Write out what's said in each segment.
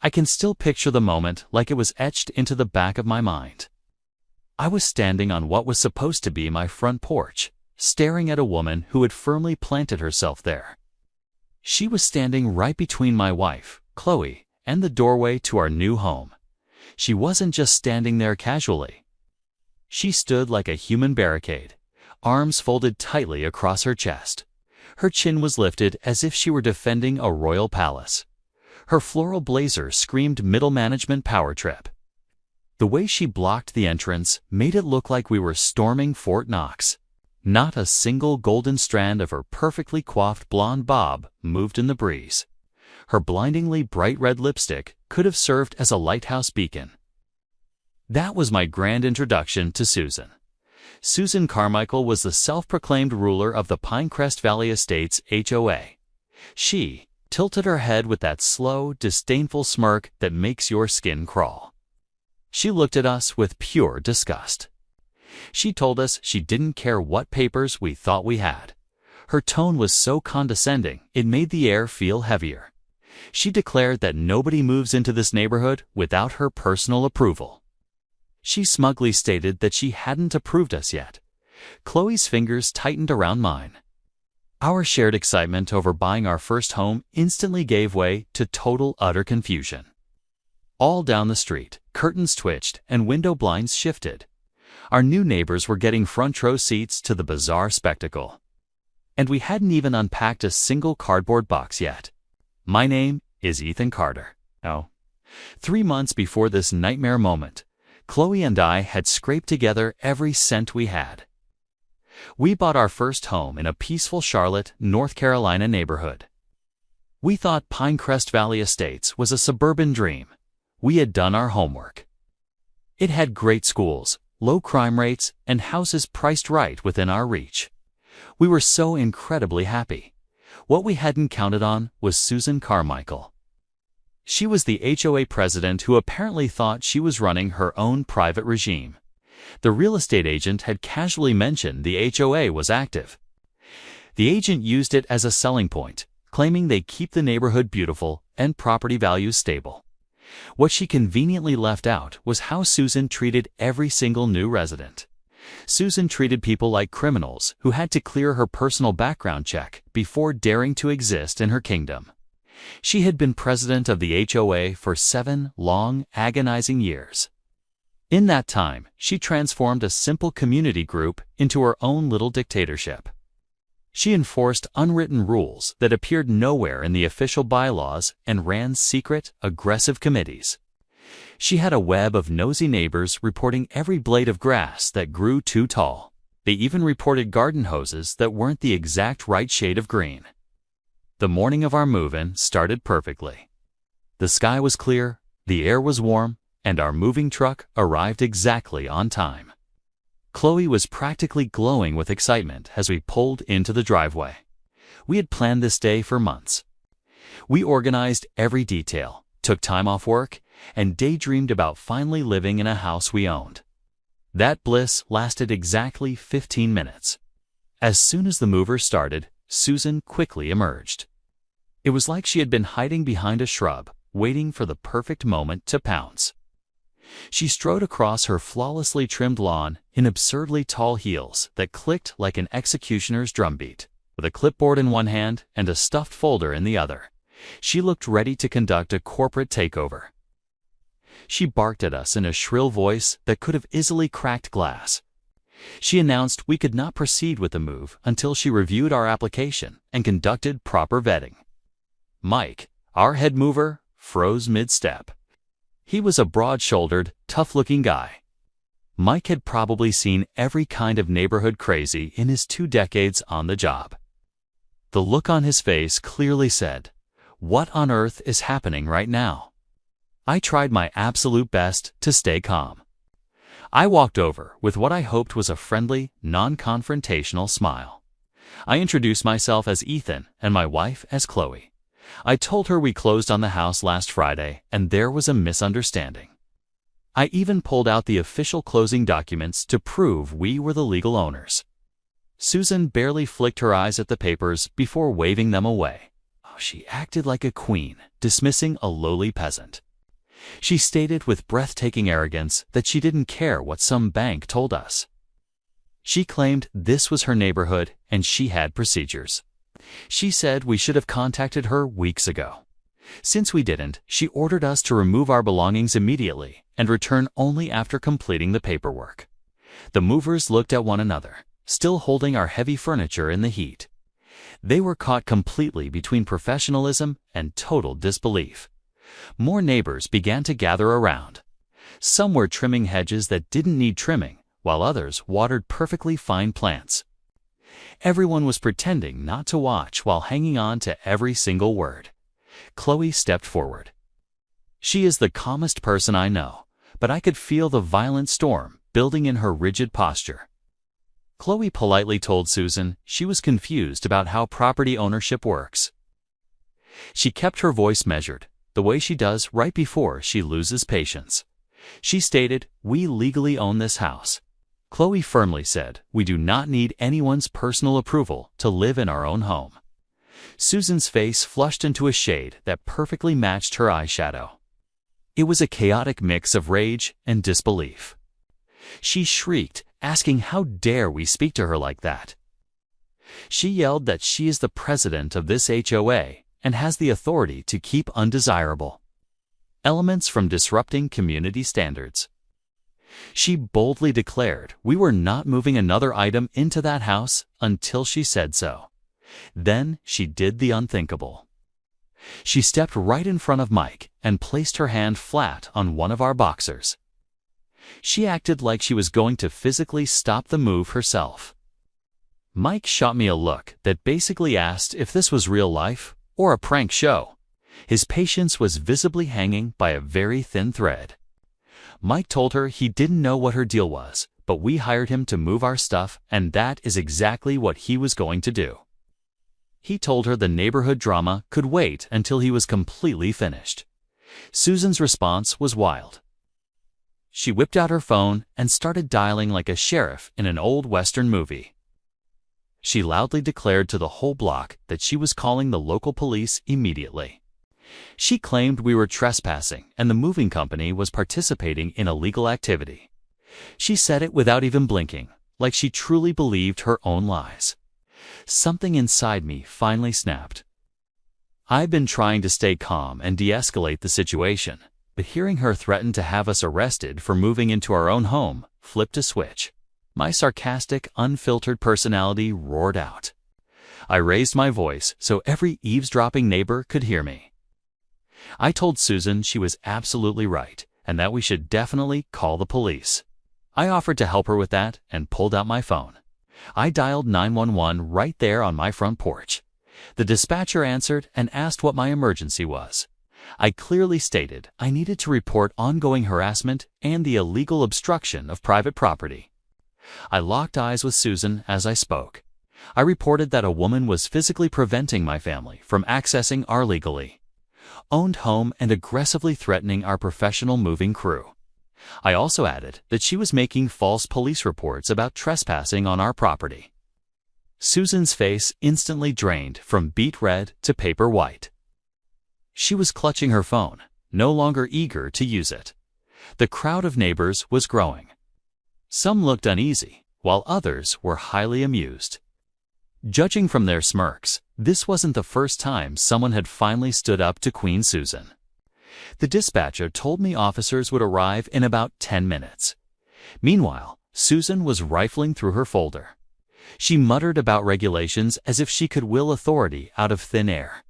I can still picture the moment like it was etched into the back of my mind. I was standing on what was supposed to be my front porch, staring at a woman who had firmly planted herself there. She was standing right between my wife, Chloe, and the doorway to our new home. She wasn't just standing there casually. She stood like a human barricade, arms folded tightly across her chest. Her chin was lifted as if she were defending a royal palace. Her floral blazer screamed middle management power trip. The way she blocked the entrance made it look like we were storming Fort Knox. Not a single golden strand of her perfectly coiffed blonde bob moved in the breeze. Her blindingly bright red lipstick could have served as a lighthouse beacon. That was my grand introduction to Susan. Susan Carmichael was the self-proclaimed ruler of the Pinecrest Valley Estates HOA. She tilted her head with that slow, disdainful smirk that makes your skin crawl. She looked at us with pure disgust. She told us she didn't care what papers we thought we had. Her tone was so condescending, it made the air feel heavier. She declared that nobody moves into this neighborhood without her personal approval. She smugly stated that she hadn't approved us yet. Chloe's fingers tightened around mine. Our shared excitement over buying our first home instantly gave way to total, utter confusion. All down the street, curtains twitched and window blinds shifted. Our new neighbors were getting front row seats to the bizarre spectacle. And we hadn't even unpacked a single cardboard box yet. My name is Ethan Carter. 3 months before this nightmare moment, Chloe and I had scraped together every cent we had. We bought our first home in a peaceful Charlotte, North Carolina neighborhood. We thought Pinecrest Valley Estates was a suburban dream. We had done our homework. It had great schools, low crime rates, and houses priced right within our reach. We were so incredibly happy. What we hadn't counted on was Susan Carmichael. She was the HOA president who apparently thought she was running her own private regime. The real estate agent had casually mentioned the HOA was active. The agent used it as a selling point, claiming they keep the neighborhood beautiful and property values stable. What she conveniently left out was how Susan treated every single new resident. Susan treated people like criminals who had to clear her personal background check before daring to exist in her kingdom. She had been president of the HOA for 7 long, agonizing years. In that time, she transformed a simple community group into her own little dictatorship. She enforced unwritten rules that appeared nowhere in the official bylaws and ran secret, aggressive committees. She had a web of nosy neighbors reporting every blade of grass that grew too tall. They even reported garden hoses that weren't the exact right shade of green. The morning of our move-in started perfectly. The sky was clear, the air was warm, and our moving truck arrived exactly on time. Chloe was practically glowing with excitement as we pulled into the driveway. We had planned this day for months. We organized every detail, took time off work, and daydreamed about finally living in a house we owned. That bliss lasted exactly 15 minutes. As soon as the movers started, Susan quickly emerged. It was like she had been hiding behind a shrub, waiting for the perfect moment to pounce. She strode across her flawlessly trimmed lawn in absurdly tall heels that clicked like an executioner's drumbeat. With a clipboard in one hand and a stuffed folder in the other, she looked ready to conduct a corporate takeover. She barked at us in a shrill voice that could have easily cracked glass. She announced we could not proceed with the move until she reviewed our application and conducted proper vetting. Mike, our head mover, froze mid-step. He was a broad-shouldered, tough-looking guy. Mike had probably seen every kind of neighborhood crazy in his 2 decades on the job. The look on his face clearly said, "What on earth is happening right now?" I tried my absolute best to stay calm. I walked over with what I hoped was a friendly, non-confrontational smile. I introduced myself as Ethan and my wife as Chloe. I told her we closed on the house last Friday and there was a misunderstanding. I even pulled out the official closing documents to prove we were the legal owners. Susan barely flicked her eyes at the papers before waving them away. She acted like a queen, dismissing a lowly peasant. She stated with breathtaking arrogance that she didn't care what some bank told us. She claimed this was her neighborhood and she had procedures. She said we should have contacted her weeks ago. Since we didn't, she ordered us to remove our belongings immediately and return only after completing the paperwork. The movers looked at one another, still holding our heavy furniture in the heat. They were caught completely between professionalism and total disbelief. More neighbors began to gather around. Some were trimming hedges that didn't need trimming, while others watered perfectly fine plants. Everyone was pretending not to watch while hanging on to every single word. Chloe stepped forward. She is the calmest person I know, but I could feel the violent storm building in her rigid posture. Chloe politely told Susan she was confused about how property ownership works. She kept her voice measured, the way she does right before she loses patience. She stated, "We legally own this house." Chloe firmly said, "We do not need anyone's personal approval to live in our own home." Susan's face flushed into a shade that perfectly matched her eyeshadow. It was a chaotic mix of rage and disbelief. She shrieked, asking how dare we speak to her like that. She yelled that she is the president of this HOA and has the authority to keep undesirable elements from disrupting community standards. She boldly declared we were not moving another item into that house until she said so. Then she did the unthinkable. She stepped right in front of Mike and placed her hand flat on one of our boxers. She acted like she was going to physically stop the move herself. Mike shot me a look that basically asked if this was real life or a prank show. His patience was visibly hanging by a very thin thread. Mike told her he didn't know what her deal was, but we hired him to move our stuff, and that is exactly what he was going to do. He told her the neighborhood drama could wait until he was completely finished. Susan's response was wild. She whipped out her phone and started dialing like a sheriff in an old Western movie. She loudly declared to the whole block that she was calling the local police immediately. She claimed we were trespassing and the moving company was participating in illegal activity. She said it without even blinking, like she truly believed her own lies. Something inside me finally snapped. I've been trying to stay calm and de-escalate the situation, but hearing her threaten to have us arrested for moving into our own home flipped a switch. My sarcastic, unfiltered personality roared out. I raised my voice so every eavesdropping neighbor could hear me. I told Susan she was absolutely right and that we should definitely call the police. I offered to help her with that and pulled out my phone. I dialed 911 right there on my front porch. The dispatcher answered and asked what my emergency was. I clearly stated I needed to report ongoing harassment and the illegal obstruction of private property. I locked eyes with Susan as I spoke. I reported that a woman was physically preventing my family from accessing our legally owned home and aggressively threatening our professional moving crew. I also added that she was making false police reports about trespassing on our property. Susan's face instantly drained from beet red to paper white. She was clutching her phone, no longer eager to use it. The crowd of neighbors was growing. Some looked uneasy, while others were highly amused. Judging from their smirks, this wasn't the first time someone had finally stood up to Queen Susan. The dispatcher told me officers would arrive in about 10 minutes. Meanwhile, Susan was rifling through her folder. She muttered about regulations as if she could will authority out of thin air.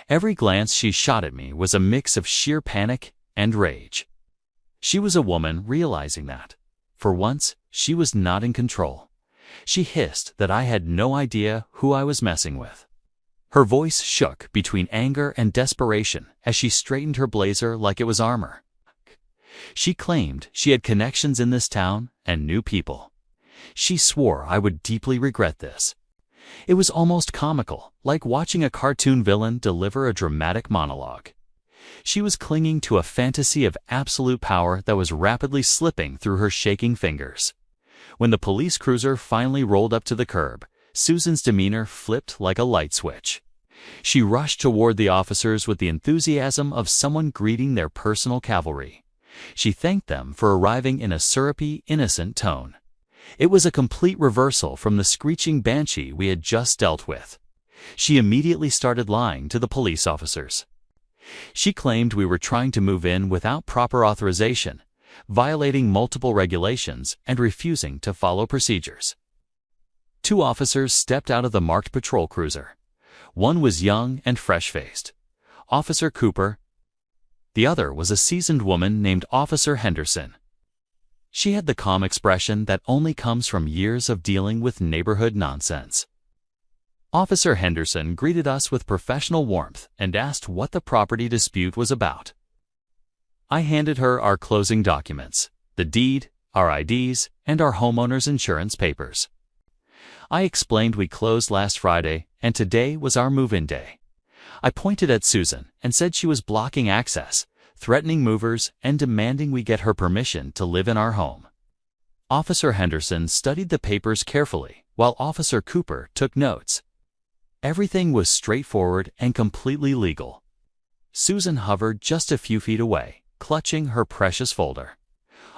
Every glance she shot at me was a mix of sheer panic and rage. She was a woman realizing that, for once, she was not in control. She hissed that I had no idea who I was messing with. Her voice shook between anger and desperation as she straightened her blazer like it was armor. She claimed she had connections in this town and knew people. She swore I would deeply regret this. It was almost comical, like watching a cartoon villain deliver a dramatic monologue. She was clinging to a fantasy of absolute power that was rapidly slipping through her shaking fingers. When the police cruiser finally rolled up to the curb, Susan's demeanor flipped like a light switch. She rushed toward the officers with the enthusiasm of someone greeting their personal cavalry. She thanked them for arriving in a syrupy, innocent tone. It was a complete reversal from the screeching banshee we had just dealt with. She immediately started lying to the police officers. She claimed we were trying to move in without proper authorization, violating multiple regulations and refusing to follow procedures. 2 officers stepped out of the marked patrol cruiser. One was young and fresh-faced, Officer Cooper. The other was a seasoned woman named Officer Henderson. She had the calm expression that only comes from years of dealing with neighborhood nonsense. Officer Henderson greeted us with professional warmth and asked what the property dispute was about. I handed her our closing documents, the deed, our IDs, and our homeowner's insurance papers. I explained we closed last Friday and today was our move-in day. I pointed at Susan and said she was blocking access, threatening movers, and demanding we get her permission to live in our home. Officer Henderson studied the papers carefully while Officer Cooper took notes. Everything was straightforward and completely legal. Susan hovered just a few feet away, clutching her precious folder.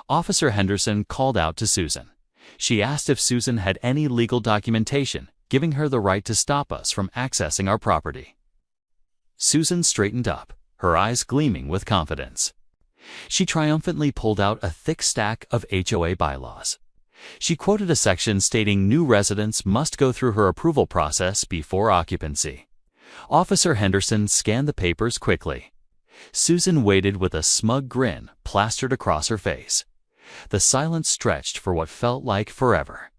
Officer Henderson called out to Susan. She asked if Susan had any legal documentation giving her the right to stop us from accessing our property. Susan straightened up, her eyes gleaming with confidence. She triumphantly pulled out a thick stack of HOA bylaws. She quoted a section stating new residents must go through her approval process before occupancy. Officer Henderson scanned the papers quickly. Susan waited with a smug grin plastered across her face. The silence stretched for what felt like forever.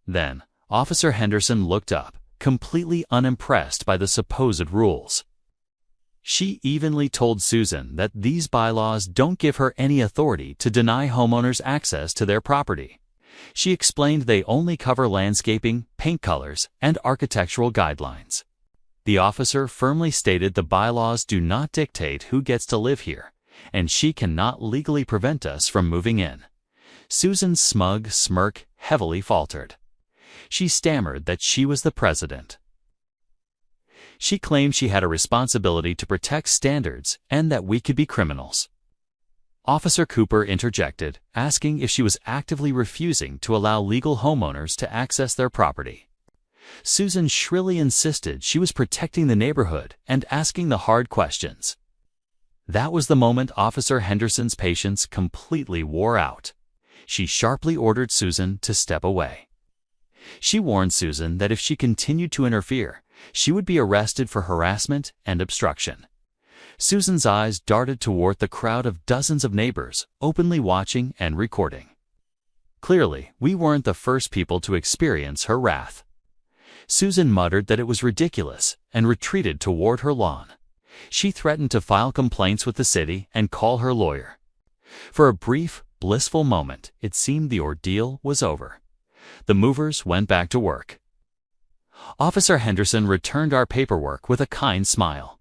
Then, Officer Henderson looked up, completely unimpressed by the supposed rules. She evenly told Susan that these bylaws don't give her any authority to deny homeowners access to their property. She explained they only cover landscaping, paint colors, and architectural guidelines. The officer firmly stated the bylaws do not dictate who gets to live here, and she cannot legally prevent us from moving in. Susan's smug smirk heavily faltered. She stammered that she was the president. She claimed she had a responsibility to protect standards and that we could be criminals. Officer Cooper interjected, asking if she was actively refusing to allow legal homeowners to access their property. Susan shrilly insisted she was protecting the neighborhood and asking the hard questions. That was the moment Officer Henderson's patience completely wore out. She sharply ordered Susan to step away. She warned Susan that if she continued to interfere, she would be arrested for harassment and obstruction. Susan's eyes darted toward the crowd of dozens of neighbors, openly watching and recording. Clearly, we weren't the first people to experience her wrath. Susan muttered that it was ridiculous and retreated toward her lawn. She threatened to file complaints with the city and call her lawyer. For a brief, blissful moment, it seemed the ordeal was over. The movers went back to work. Officer Henderson returned our paperwork with a kind smile.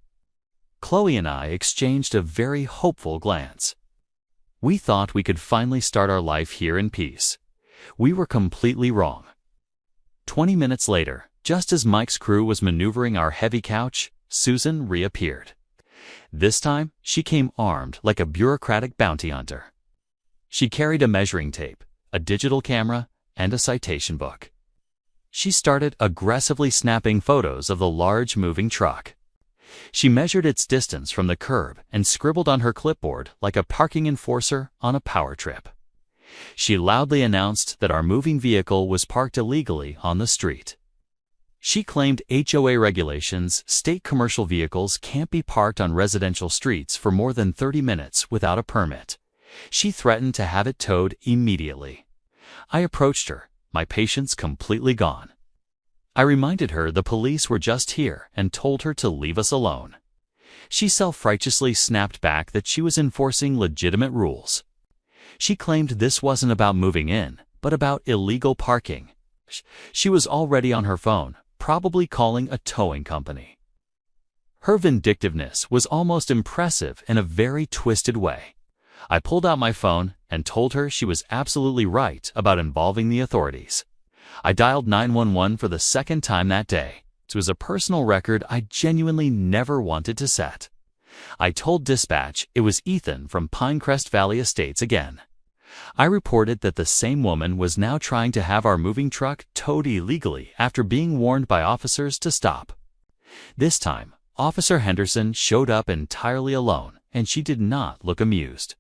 Chloe and I exchanged a very hopeful glance. We thought we could finally start our life here in peace. We were completely wrong. 20 minutes later, just as Mike's crew was maneuvering our heavy couch, Susan reappeared. This time, she came armed like a bureaucratic bounty hunter. She carried a measuring tape, a digital camera, and a citation book. She started aggressively snapping photos of the large moving truck. She measured its distance from the curb and scribbled on her clipboard like a parking enforcer on a power trip. She loudly announced that our moving vehicle was parked illegally on the street. She claimed HOA regulations state commercial vehicles can't be parked on residential streets for more than 30 minutes without a permit. She threatened to have it towed immediately. I approached her, my patience completely gone. I reminded her the police were just here and told her to leave us alone. She self-righteously snapped back that she was enforcing legitimate rules. She claimed this wasn't about moving in, but about illegal parking. She was already on her phone, probably calling a towing company. Her vindictiveness was almost impressive in a very twisted way. I pulled out my phone and told her she was absolutely right about involving the authorities. I dialed 911 for the second time that day. It was a personal record I genuinely never wanted to set. I told dispatch it was Ethan from Pinecrest Valley Estates again. I reported that the same woman was now trying to have our moving truck towed illegally after being warned by officers to stop. This time, Officer Henderson showed up entirely alone, and she did not look amused.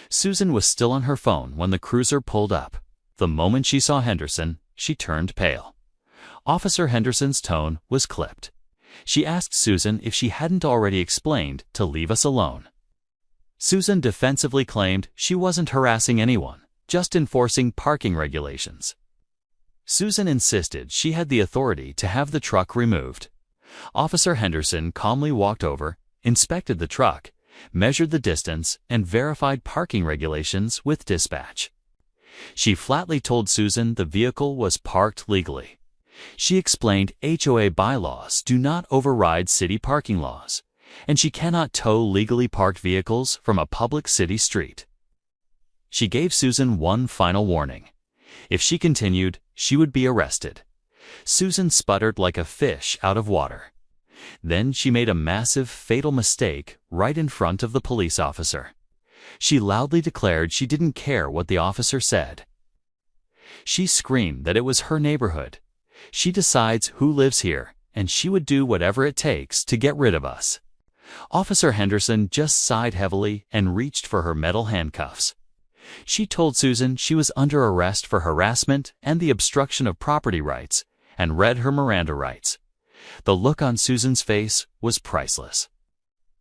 Susan was still on her phone when the cruiser pulled up. The moment she saw Henderson, she turned pale. Officer Henderson's tone was clipped. She asked Susan if she hadn't already explained to leave us alone. Susan defensively claimed she wasn't harassing anyone, just enforcing parking regulations. Susan insisted she had the authority to have the truck removed. Officer Henderson calmly walked over, inspected the truck, measured the distance, and verified parking regulations with dispatch. She flatly told Susan the vehicle was parked legally. She explained HOA bylaws do not override city parking laws, and she cannot tow legally parked vehicles from a public city street. She gave Susan one final warning. If she continued, she would be arrested. Susan sputtered like a fish out of water. Then she made a massive, fatal mistake right in front of the police officer. She loudly declared she didn't care what the officer said. She screamed that it was her neighborhood. She decides who lives here, and she would do whatever it takes to get rid of us. Officer Henderson just sighed heavily and reached for her metal handcuffs. She told Susan she was under arrest for harassment and the obstruction of property rights, and read her Miranda rights. The look on Susan's face was priceless.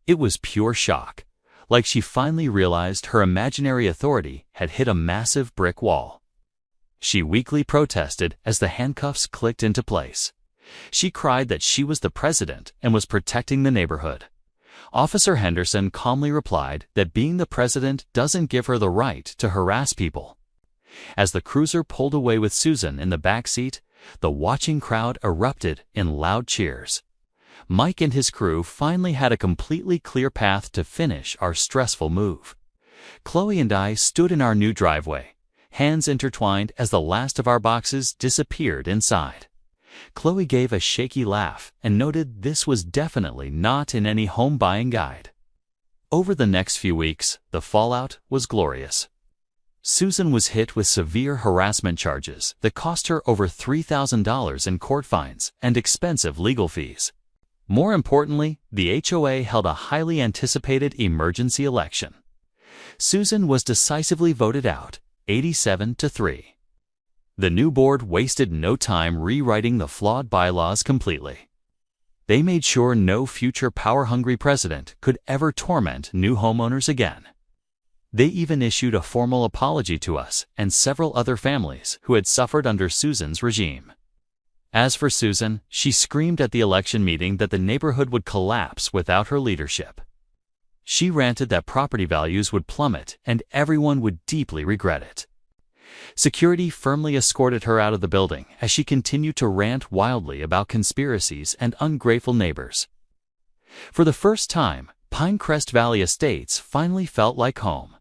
It was pure shock, like she finally realized her imaginary authority had hit a massive brick wall. She weakly protested as the handcuffs clicked into place. She cried that she was the president and was protecting the neighborhood. Officer Henderson calmly replied that being the president doesn't give her the right to harass people. As the cruiser pulled away with Susan in the back seat, the watching crowd erupted in loud cheers. Mike and his crew finally had a completely clear path to finish our stressful move. Chloe and I stood in our new driveway, hands intertwined as the last of our boxes disappeared inside. Chloe gave a shaky laugh and noted this was definitely not in any home buying guide. Over the next few weeks, the fallout was glorious. Susan was hit with severe harassment charges that cost her over $3,000 in court fines and expensive legal fees. More importantly, the HOA held a highly anticipated emergency election. Susan was decisively voted out, 87-3. The new board wasted no time rewriting the flawed bylaws completely. They made sure no future power-hungry president could ever torment new homeowners again. They even issued a formal apology to us and several other families who had suffered under Susan's regime. As for Susan, she screamed at the election meeting that the neighborhood would collapse without her leadership. She ranted that property values would plummet and everyone would deeply regret it. Security firmly escorted her out of the building as she continued to rant wildly about conspiracies and ungrateful neighbors. For the first time, Pinecrest Valley Estates finally felt like home.